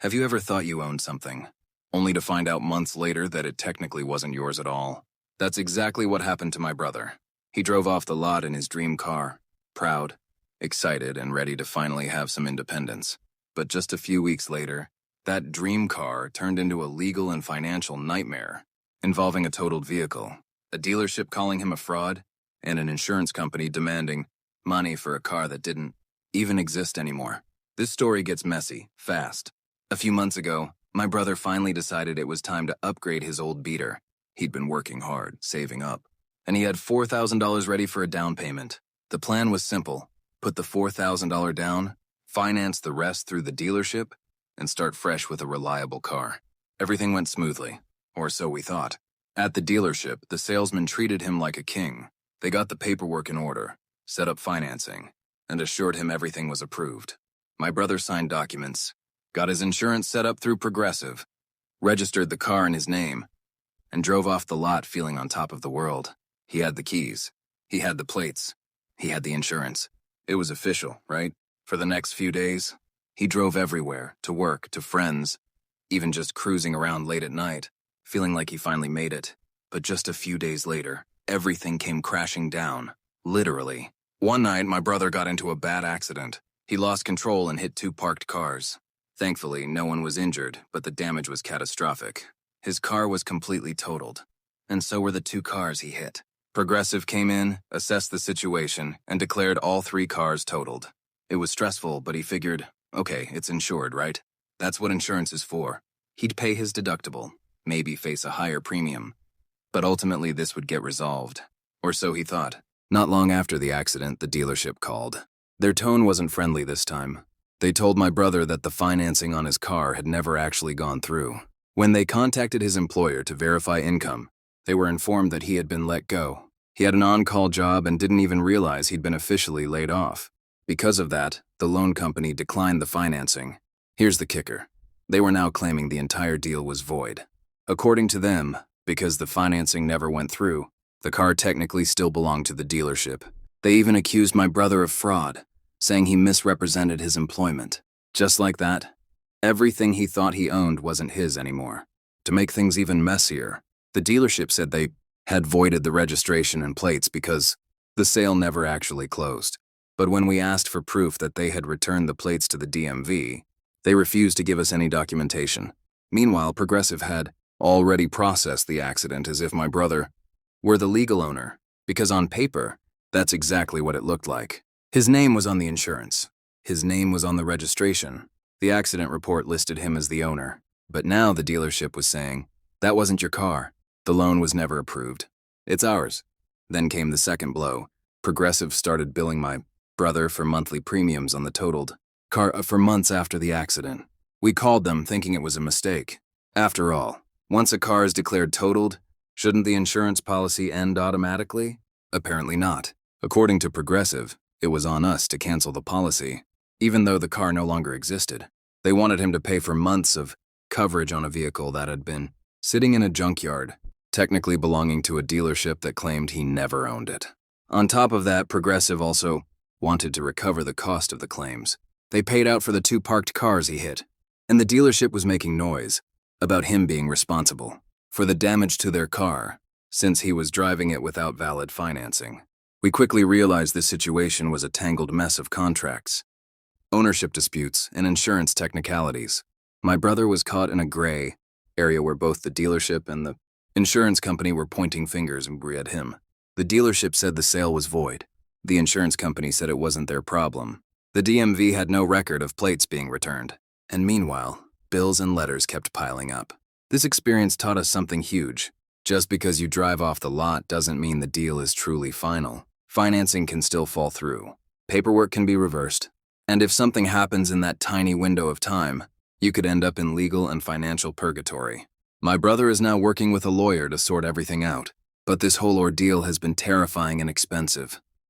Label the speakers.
Speaker 1: Have you ever thought you owned something, only to find out months later that it technically wasn't yours at all? That's exactly what happened to my brother. He drove off the lot in his dream car, proud, excited, and ready to finally have some independence. But just a few weeks later, that dream car turned into a legal and financial nightmare, involving a totaled vehicle, a dealership calling him a fraud, and an insurance company demanding money for a car that didn't even exist anymore. This story gets messy, fast. A few months ago, my brother finally decided it was time to upgrade his old beater. He'd been working hard, saving up, and he had $4,000 ready for a down payment. The plan was simple: put the $4,000 down, finance the rest through the dealership, and start fresh with a reliable car. Everything went smoothly, or so we thought. At the dealership, the salesman treated him like a king. They got the paperwork in order, set up financing, and assured him everything was approved. My brother signed documents, got his insurance set up through Progressive, registered the car in his name, and drove off the lot feeling on top of the world. He had the keys. He had the plates. He had the insurance. It was official, right? For the next few days, he drove everywhere, to work, to friends, even just cruising around late at night, feeling like he finally made it. But just a few days later, everything came crashing down, literally. One night, my brother got into a bad accident. He lost control and hit two parked cars. Thankfully, no one was injured, but the damage was catastrophic. His car was completely totaled, and so were the two cars he hit. Progressive came in, assessed the situation, and declared all three cars totaled. It was stressful, but he figured, okay, it's insured, right? That's what insurance is for. He'd pay his deductible, maybe face a higher premium, but ultimately this would get resolved. Or so he thought. Not long after the accident, the dealership called. Their tone wasn't friendly this time. They told my brother that the financing on his car had never actually gone through. When they contacted his employer to verify income, they were informed that he had been let go. He had an on-call job and didn't even realize he'd been officially laid off. Because of that, the loan company declined the financing. Here's the kicker. They were now claiming the entire deal was void. According to them, because the financing never went through, the car technically still belonged to the dealership. They even accused my brother of fraud, saying he misrepresented his employment. Just like that, everything he thought he owned wasn't his anymore. To make things even messier, the dealership said they had voided the registration and plates because the sale never actually closed. But when we asked for proof that they had returned the plates to the DMV, they refused to give us any documentation. Meanwhile, Progressive had already processed the accident as if my brother were the legal owner, because on paper, that's exactly what it looked like. His name was on the insurance. His name was on the registration. The accident report listed him as the owner. But now the dealership was saying, that wasn't your car. The loan was never approved. It's ours. Then came the second blow. Progressive started billing my brother for monthly premiums on the totaled car for months after the accident. We called them thinking it was a mistake. After all, once a car is declared totaled, shouldn't the insurance policy end automatically? Apparently not. According to Progressive, it was on us to cancel the policy, even though the car no longer existed. They wanted him to pay for months of coverage on a vehicle that had been sitting in a junkyard, technically belonging to a dealership that claimed he never owned it. On top of that, Progressive also wanted to recover the cost of the claims. They paid out for the two parked cars he hit, and the dealership was making noise about him being responsible for the damage to their car, since he was driving it without valid financing. We quickly realized this situation was a tangled mess of contracts, ownership disputes, and insurance technicalities. My brother was caught in a gray area where both the dealership and the insurance company were pointing fingers at him. The dealership said the sale was void. The insurance company said it wasn't their problem. The DMV had no record of plates being returned. And meanwhile, bills and letters kept piling up. This experience taught us something huge. Just because you drive off the lot doesn't mean the deal is truly final. Financing can still fall through. Paperwork can be reversed. And if something happens in that tiny window of time, you could end up in legal and financial purgatory. My brother is now working with a lawyer to sort everything out. But this whole ordeal has been terrifying and expensive.